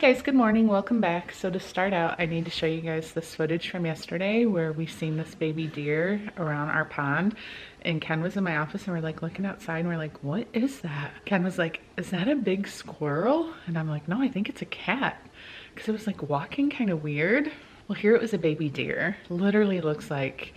Guys, good morning. Welcome back. So to start out, I need to show you guys this footage from yesterday where we seen this baby deer around our pond, and Ken was in my office and we're like looking outside and we're like, what is that? Ken was like, is that a big squirrel? And I'm like, no, I think it's a cat, because it was like walking kind of weird. Well, here it was a baby deer. Literally looks like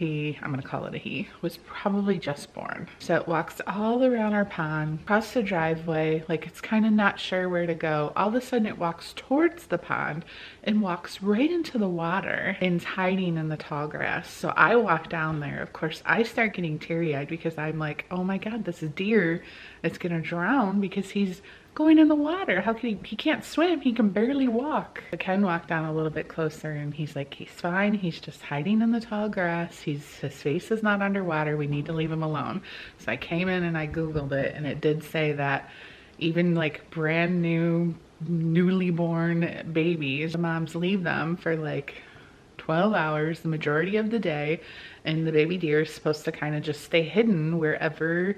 I'm gonna call it a he, was probably just born. So it walks all around our pond, across the driveway, like it's kind of not sure where to go. All of a sudden it walks towards the pond and walks right into the water and is hiding in the tall grass. So I walk down there. Of course, I start getting teary-eyed because I'm like, oh my God, this deer is gonna drown because he's going in the water. How can he can't swim, he can barely walk. But Ken walked down a little bit closer and he's like, he's fine, he's just hiding in the tall grass, his face is not underwater, we need to leave him alone. So I came in and I googled it, and it did say that even like brand new, newly born babies, the moms leave them for like 12 hours the majority of the day, and the baby deer is supposed to kind of just stay hidden wherever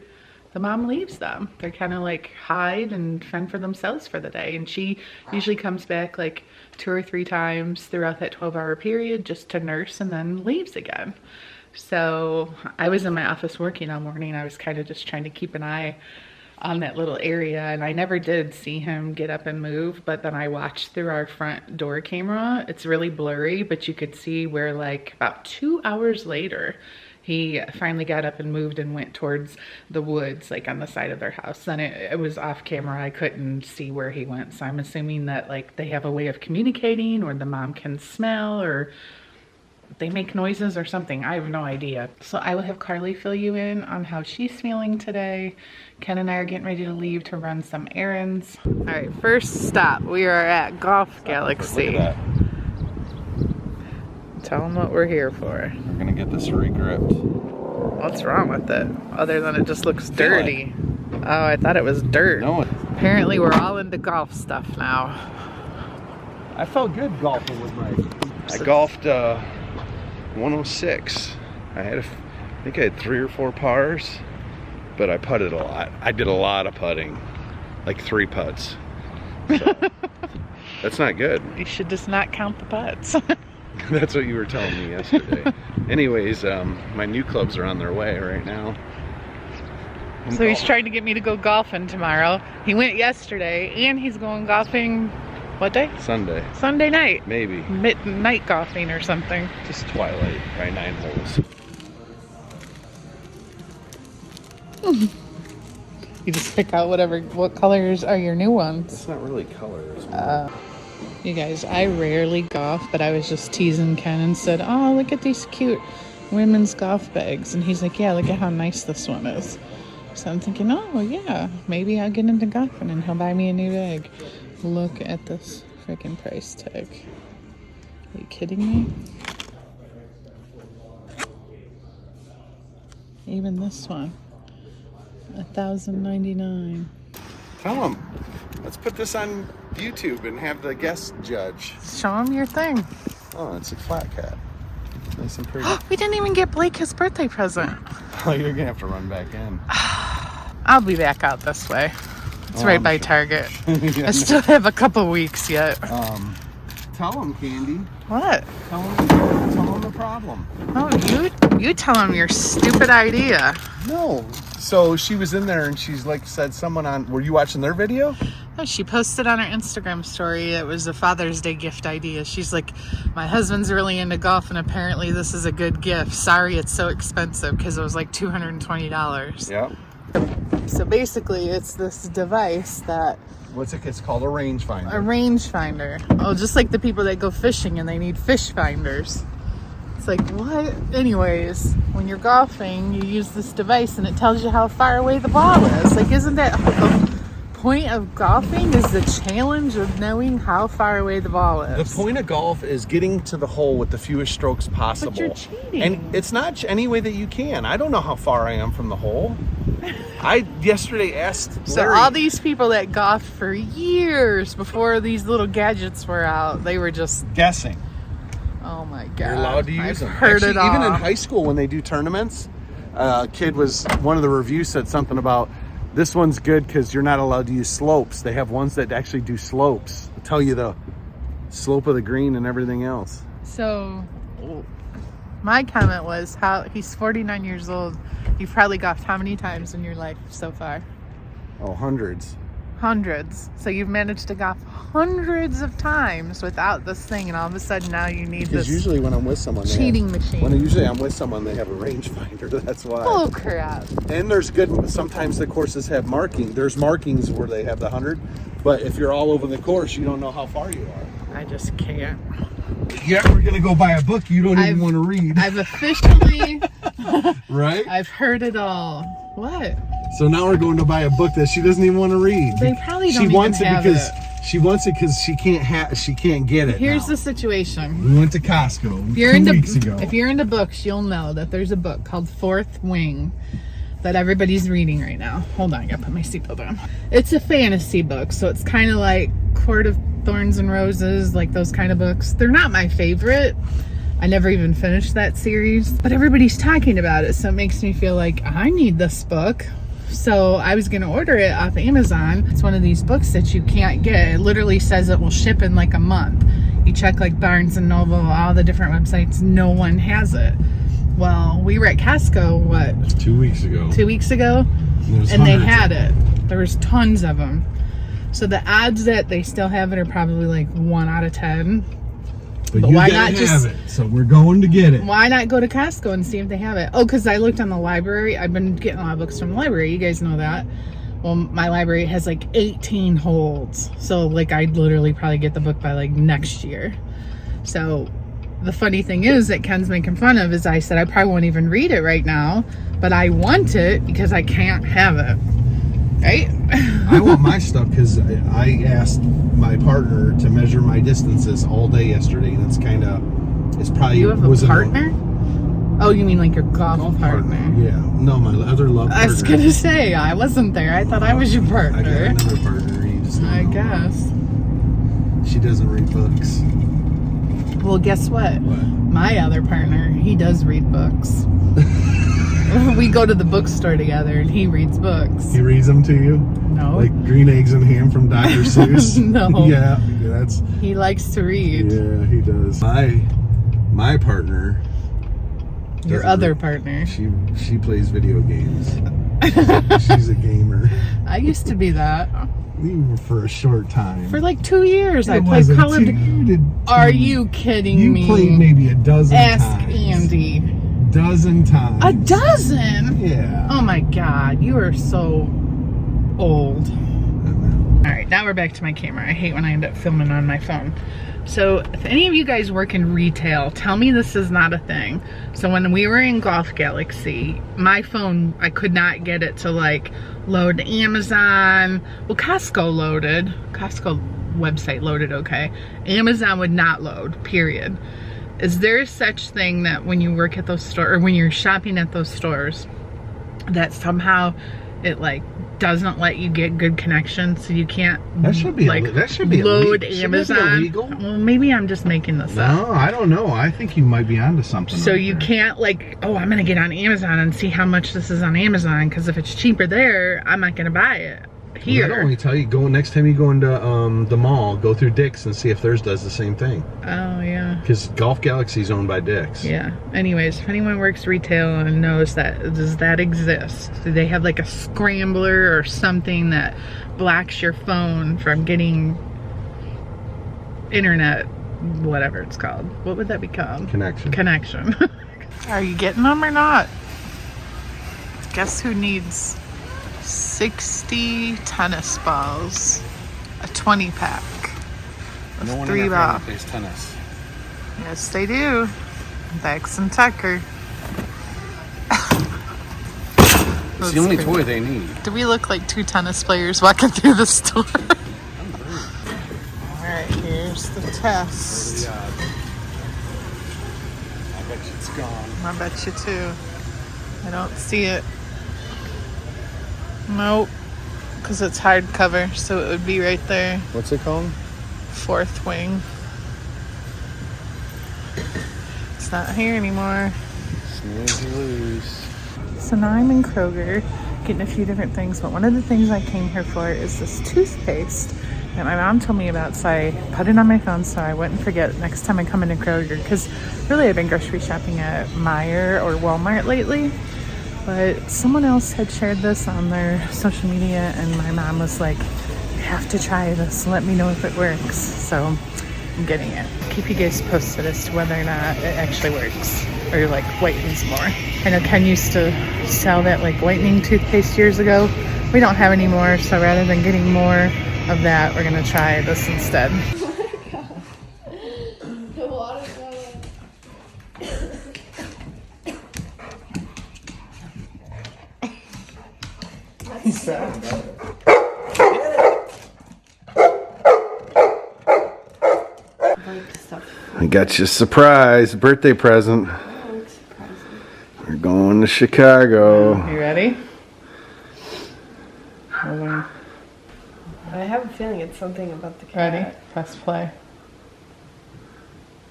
the mom leaves them. They're kind of like hide and fend for themselves for the day. And she usually comes back like 2 or 3 times throughout that 12-hour period just to nurse and then leaves again. So I was in my office working all morning. I was kind of just trying to keep an eye on that little area, and I never did see him get up and move. But then I watched through our front door camera. It's really blurry, but you could see where like about 2 hours later, he finally got up and moved and went towards the woods, like on the side of their house. Then it was off camera. I couldn't see where he went. So I'm assuming that like they have a way of communicating, or the mom can smell, or they make noises or something. I have no idea. So I will have Karli fill you in on how she's feeling today. Ken and I are getting ready to leave to run some errands. All right, first stop. We are at Golf Galaxy. Look at that. Tell them what we're here for. We're gonna get this re-gripped. What's wrong with it? Other than it just looks dirty. Oh, I thought it was dirt. No, apparently we're all into golf stuff now. I felt good golfing with my. I golfed 106. I think I had 3 or 4 pars, but I putted a lot. I did a lot of putting, like 3 putts. So, that's not good. You should just not count the putts. That's what you were telling me yesterday. Anyways, my new clubs are on their way right now. So he's trying to get me to go golfing tomorrow. He went yesterday, and he's going golfing, what day? Sunday. Sunday night. Maybe. Midnight golfing or something. Just twilight, probably 9 holes. You just pick out what colors are your new ones. It's not really colors. You guys, I rarely golf, but I was just teasing Ken and said, oh, look at these cute women's golf bags. And he's like, yeah, look at how nice this one is. So I'm thinking, oh, yeah, maybe I'll get into golfing and he'll buy me a new bag. Look at this freaking price tag. Are you kidding me? Even this one, $1,099. Tell them. Let's put this on YouTube and have the guest judge. Show him your thing. Oh, it's a flat cat. Nice and pretty. We didn't even get Blake his birthday present. Oh, you're gonna have to run back in. I'll be back out this way. It's right by Target. Yeah, I still have a couple weeks yet. Tell them, Candy. What? Tell them the problem. Oh, you tell him your stupid idea. No. So she was in there and she's like said someone on. Were you watching their video? No, she posted on her Instagram story. It was a Father's Day gift idea. She's like, my husband's really into golf and apparently this is a good gift. Sorry, it's so expensive, because it was like $220. Yeah. So basically, it's this device that. What's it? It's called a rangefinder. A rangefinder. Oh, just like the people that go fishing and they need fish finders. It's like, what? Anyways, when you're golfing, you use this device and it tells you how far away the ball is. Like, isn't that the point of golfing, is the challenge of knowing how far away the ball is? The point of golf is getting to the hole with the fewest strokes possible. But you're cheating. And it's not any way that you can. I don't know how far I am from the hole. I yesterday asked Larry. So all these people that golfed for years before these little gadgets were out, they were just guessing. Oh my God. You're allowed to use I've them. Heard Actually, it all. even in high school when they do tournaments, one of the reviews said something about This one's good because you're not allowed to use slopes. They have ones that actually do slopes. They tell you the slope of the green and everything else. So my comment was, how he's 49 years old. You've probably golfed how many times in your life so far? Oh, hundreds. Hundreds. So you've managed to golf hundreds of times without this thing, and all of a sudden now you need Because this usually when I'm with someone, cheating machine. When usually I'm with someone, they have a rangefinder. That's why. Oh crap! And there's good. Sometimes the courses have marking. There's markings where they have the 100, but if you're all over the course, you don't know how far you are. I just can't. Yeah, we're gonna go buy a book you don't even want to read. I've officially, right? I've heard it all. What? So now we're going to buy a book that she doesn't even want to read. They probably don't She even wants it have because it. she wants it because she can't get it. Here's now. the situation. We went to Costco If you're 2 into, weeks ago. if you're into books, you'll know that there's a book called Fourth Wing that everybody's reading right now. Hold on, I gotta put my seatbelt on. It's a fantasy book, so it's kind of like Court of Thorns and Roses, like those kind of books. They're not my favorite. I never even finished that series, but everybody's talking about it, so it makes me feel like I need this book. So I was gonna order it off Amazon. It's one of these books that you can't get. It literally says it will ship in like a month. You check like Barnes and Noble, all the different websites, no one has it. Well, we were at Costco, what? 2 weeks ago. 2 weeks ago? And they had it. There was tons of them. So the odds that they still have it are probably like 1 out of 10. But why not just have it? So we're going to get it. Why not go to Costco and see if they have it? Oh, because I looked on the library. I've been getting a lot of books from the library. You guys know that. Well, my library has like 18 holds. So like I'd literally probably get the book by like next year. So the funny thing is that Ken's making fun of is I said I probably won't even read it right now, but I want it because I can't have it. Right? I want my stuff because I asked my partner to measure my distances all day yesterday, and it's probably. You have a partner? Oh, you mean like your golf partner? Yeah. No, my other love partner. I was gonna say, I wasn't there. I thought I was your partner. I got another partner. You just don't I know. guess. She doesn't read books. Well, guess what? What? My other partner, he does read books. We go to the bookstore together and he reads books. He reads them to you? No. Like Green Eggs and Ham from Dr. Seuss? No. Yeah, that's... He likes to read. Yeah, he does. My partner... Your other partner. She plays video games. She's a gamer. I used to be that. Even for a short time. For like 2 years, I It played wasn't Call of two, you did Are two. you kidding me? You played maybe a dozen Ask times. Andy. Dozen times. A dozen? Yeah. Oh my God, you are so old. All right, now we're back to my camera. I hate when I end up filming on my phone. So if any of you guys work in retail, tell me this is not a thing. So when we were in Golf Galaxy, my phone, I could not get it to like load Amazon. Well, Costco loaded. Costco website loaded okay. Amazon would not load, period. Is there such thing that when you work at those stores, or when you're shopping at those stores, that somehow it like doesn't let you get good connection, so you can't That should be like load Amazon? illegal. Well, maybe I'm just making this up. No, I don't know. I think you might be onto something. So right you there. can't like, oh, I'm gonna get on Amazon and see how much this is on Amazon, because if it's cheaper there, I'm not gonna buy it here. I don't want to tell you. Go next time you go into the mall, go through Dick's and see if theirs does the same thing. Oh yeah. Because Golf Galaxy is owned by Dick's. Yeah. Anyways, if anyone works retail and knows that, does that exist? Do they have like a scrambler or something that blocks your phone from getting internet, whatever it's called? What would that be called? Connection. Are you getting them or not? Guess who needs 60 tennis balls? A 20 pack. No one 3 in our balls. family plays tennis. Yes, they do. Bex and Tucker. It's the only toy they need. Do we look like 2 tennis players walking through the store? Alright, here's the test. I bet you it's gone. I bet you too. I don't see it. Nope. Because it's hardcover, so it would be right there. What's it called? Fourth Wing. It's not here anymore. Snooze you lose. So now I'm in Kroger getting a few different things, but one of the things I came here for is this toothpaste that my mom told me about, so I put it on my phone so I wouldn't forget next time I come into Kroger, because really I've been grocery shopping at Meijer or Walmart lately. But someone else had shared this on their social media, and my mom was like, you have to try this, let me know if it works. So I'm getting it. Keep you guys posted as to whether or not it actually works or like whitens more. I know Ken used to sell that like whitening toothpaste years ago. We don't have any more, so rather than getting more of that, we're gonna try this instead. I got you a surprise birthday present. We're going to Chicago. You ready? Hold on. I have a feeling it's something about the cat. Ready? Press play.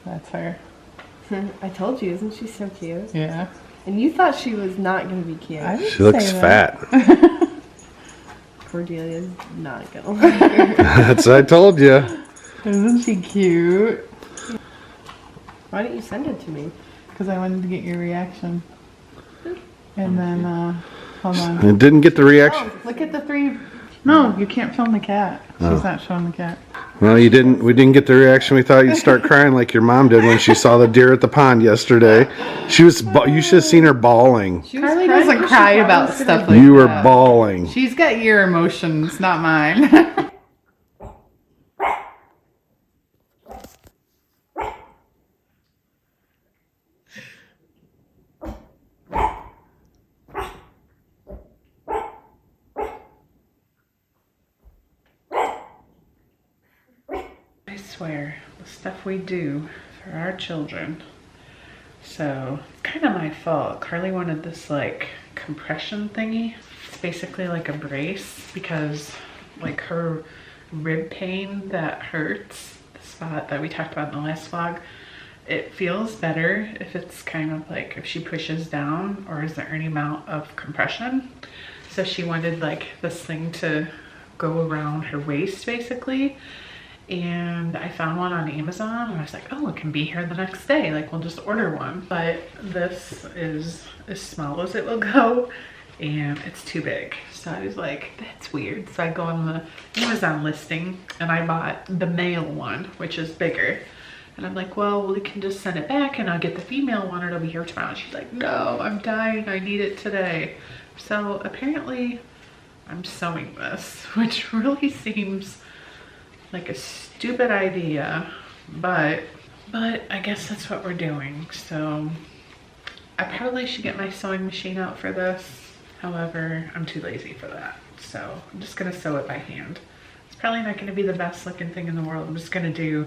That's her. I told you, isn't she so cute? Yeah. And you thought she was not going to be cute. I didn't She looks say that. fat. Cordelia's not going to like her. That's what I told you. Isn't she cute? Why didn't you send it to me? Because I wanted to get your reaction. And then, hold on. I didn't get the reaction. Oh, look at the three. No, you can't film the cat. She's not showing the cat. Well, we didn't get the reaction. We thought you'd start crying like your mom did when she saw the deer at the pond yesterday. You should have seen her bawling. Carly doesn't cry about stuff like that. You were bawling. She's got your emotions, not mine. I swear, the stuff we do for our children. So, it's kind of my fault. Carly wanted this like compression thingy. It's basically like a brace because like her rib pain that hurts, the spot that we talked about in the last vlog, it feels better if it's kind of like if she pushes down or is there any amount of compression. So she wanted like this thing to go around her waist basically. And I found one on Amazon and I was like, oh, it can be here the next day. Like, we'll just order one. But this is as small as it will go and it's too big. So I was like, that's weird. So I go on the Amazon listing and I bought the male one, which is bigger. And I'm like, well, we can just send it back and I'll get the female one and it'll be here tomorrow. And she's like, no, I'm dying. I need it today. So apparently I'm sewing this, which really seems like a stupid idea, but I guess that's what we're doing. So I probably should get my sewing machine out for this. However, I'm too lazy for that. So I'm just gonna sew it by hand. It's probably not gonna be the best looking thing in the world. I'm just gonna do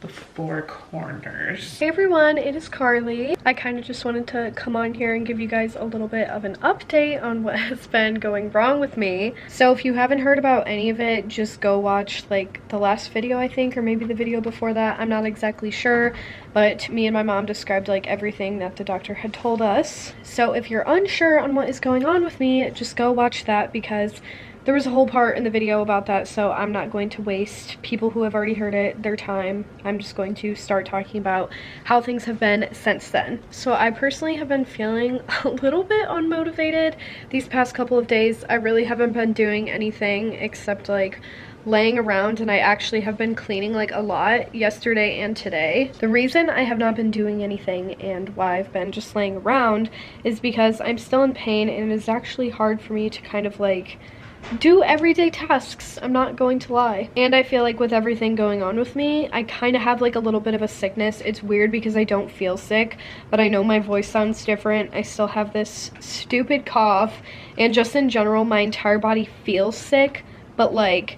the four corners. Hey everyone, it is Carly. I kind of just wanted to come on here and give you guys a little bit of an update on what has been going wrong with me. So if you haven't heard about any of it, just go watch like the last video I think, or maybe the video before that. I'm not exactly sure, but me and my mom described like everything that the doctor had told us. So if you're unsure on what is going on with me, just go watch that because there was a whole part in the video about that, so I'm not going to waste people who have already heard it, their time. I'm just going to start talking about how things have been since then. So I personally have been feeling a little bit unmotivated these past couple of days. I really haven't been doing anything except like laying around, and I actually have been cleaning like a lot yesterday and today. The reason I have not been doing anything and why I've been just laying around is because I'm still in pain and it is actually hard for me to kind of like do everyday tasks. I'm not going to lie. And I feel like with everything going on with me, I kind of have like a little bit of a sickness. It's weird because I don't feel sick, but I know my voice sounds different. I still have this stupid cough, and just in general, my entire body feels sick, but like,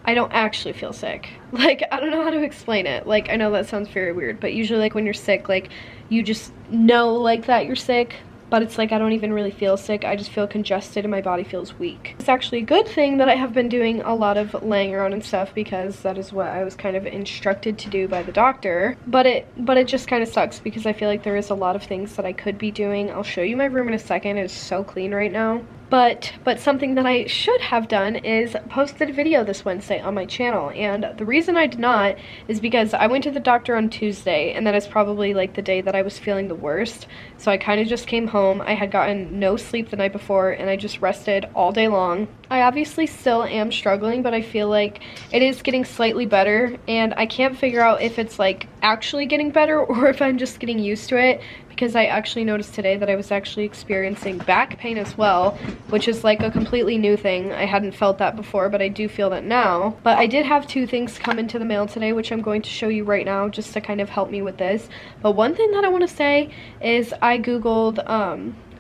I don't actually feel sick. Like, I don't know how to explain it. Like, I know that sounds very weird, but usually like when you're sick, like you just know like that you're sick. But it's like I don't even really feel sick. I just feel congested and my body feels weak. It's actually a good thing that I have been doing a lot of laying around and stuff because that is what I was kind of instructed to do by the doctor. But it just kind of sucks because I feel like there is a lot of things that I could be doing. I'll show you my room in a second. It's so clean right now. But something that I should have done is posted a video this Wednesday on my channel, and the reason I did not is because I went to the doctor on Tuesday, and that is probably like the day that I was feeling the worst. So I kind of just came home. I had gotten no sleep the night before, and I just rested all day long. I obviously still am struggling, but I feel like it is getting slightly better, and I can't figure out if it's like actually getting better or if I'm just getting used to it, because I actually noticed today that I was actually experiencing back pain as well, which is like a completely new thing. I hadn't felt that before, but I do feel that now. But I did have 2 things come into the mail today, which I'm going to show you right now just to kind of help me with this. But one thing that I want to say is I googled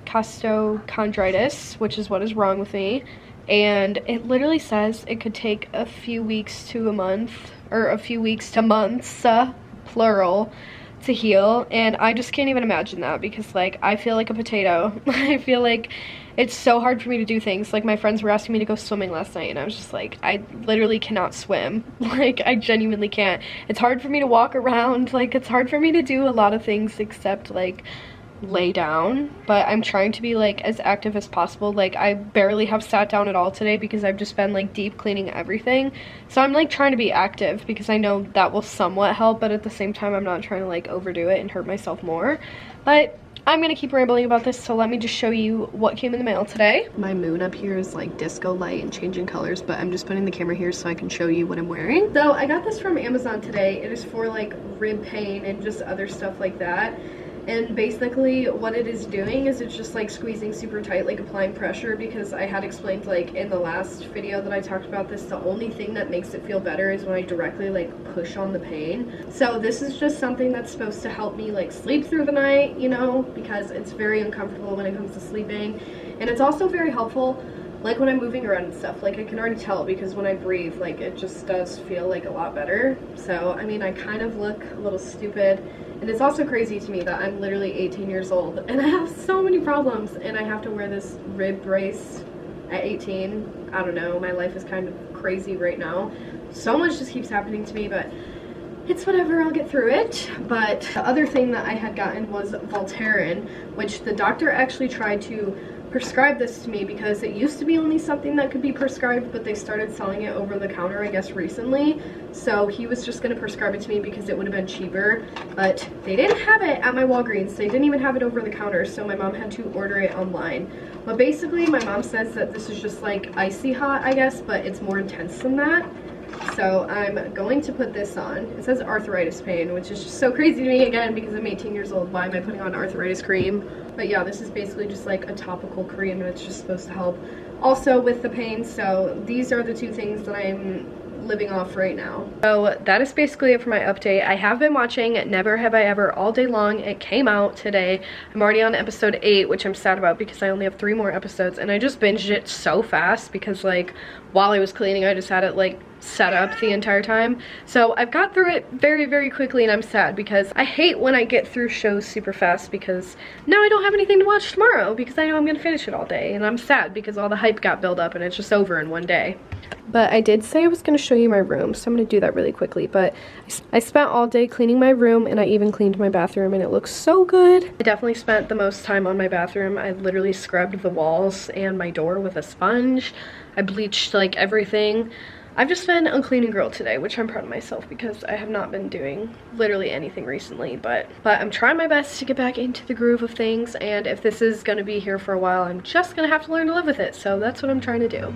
costochondritis, which is what is wrong with me, and it literally says it could take a few weeks to a month, or a few weeks to months, plural, to heal. And I just can't even imagine that, because like I feel like a potato. I feel like it's so hard for me to do things. Like my friends were asking me to go swimming last night, and I was just like, I literally cannot swim. Like I genuinely can't. It's hard for me to walk around. Like it's hard for me to do a lot of things except like lay down, but I'm trying to be like as active as possible. Like I barely have sat down at all today because I've just been like deep cleaning everything. So I'm like trying to be active because I know that will somewhat help, but at the same time I'm not trying to like overdo it and hurt myself more. But I'm gonna keep rambling about this, so let me just show you what came in the mail today. My moon up here is like disco light and changing colors, but I'm just putting the camera here so I can show you what I'm wearing. So I got this from Amazon today. It is for like rib pain and just other stuff like that. And basically what it is doing is it's just like squeezing super tight, like applying pressure, because I had explained like in the last video that I talked about this, the only thing that makes it feel better is when I directly like push on the pain. So this is just something that's supposed to help me like sleep through the night, you know, because it's very uncomfortable when it comes to sleeping. And it's also very helpful like when I'm moving around and stuff. Like I can already tell, because when I breathe, like it just does feel like a lot better. So I mean, I kind of look a little stupid, and it's also crazy to me that I'm literally 18 years old and I have so many problems, and I have to wear this rib brace at 18. I don't know, my life is kind of crazy right now. So much just keeps happening to me, but it's whatever, I'll get through it. But the other thing that I had gotten was Voltaren, which the doctor actually tried to prescribe this to me because it used to be only something that could be prescribed, but they started selling it over the counter, I guess, recently. So he was just going to prescribe it to me because it would have been cheaper, but they didn't have it at my Walgreens. They didn't even have it over the counter, so my mom had to order it online. But basically my mom says that this is just like icy hot, I guess, but it's more intense than that. So I'm going to put this on. It says arthritis pain, which is just so crazy to me, again, because I'm 18 years old. Why am I putting on arthritis cream? But yeah, this is basically just like a topical cream, and it's just supposed to help also with the pain. So these are the 2 things that I'm living off right now. So that is basically it for my update. I have been watching Never Have I Ever all day long. It came out today. I'm already on episode 8, which I'm sad about because I only have 3 more episodes, and I just binged it so fast because like while I was cleaning I just had it like set up the entire time. So I've got through it very, very quickly, and I'm sad because I hate when I get through shows super fast, because now I don't have anything to watch tomorrow because I know I'm gonna finish it all day, and I'm sad because all the hype got built up and it's just over in one day. But I did say I was going to show you my room, so I'm going to do that really quickly. But I spent all day cleaning my room, and I even cleaned my bathroom, and it looks so good. I definitely spent the most time on my bathroom. I literally scrubbed the walls and my door with a sponge. I bleached like everything. I've just been a cleaning girl today, which I'm proud of myself because I have not been doing literally anything recently, but I'm trying my best to get back into the groove of things, and if this is going to be here for a while, I'm just going to have to learn to live with it. So that's what I'm trying to do.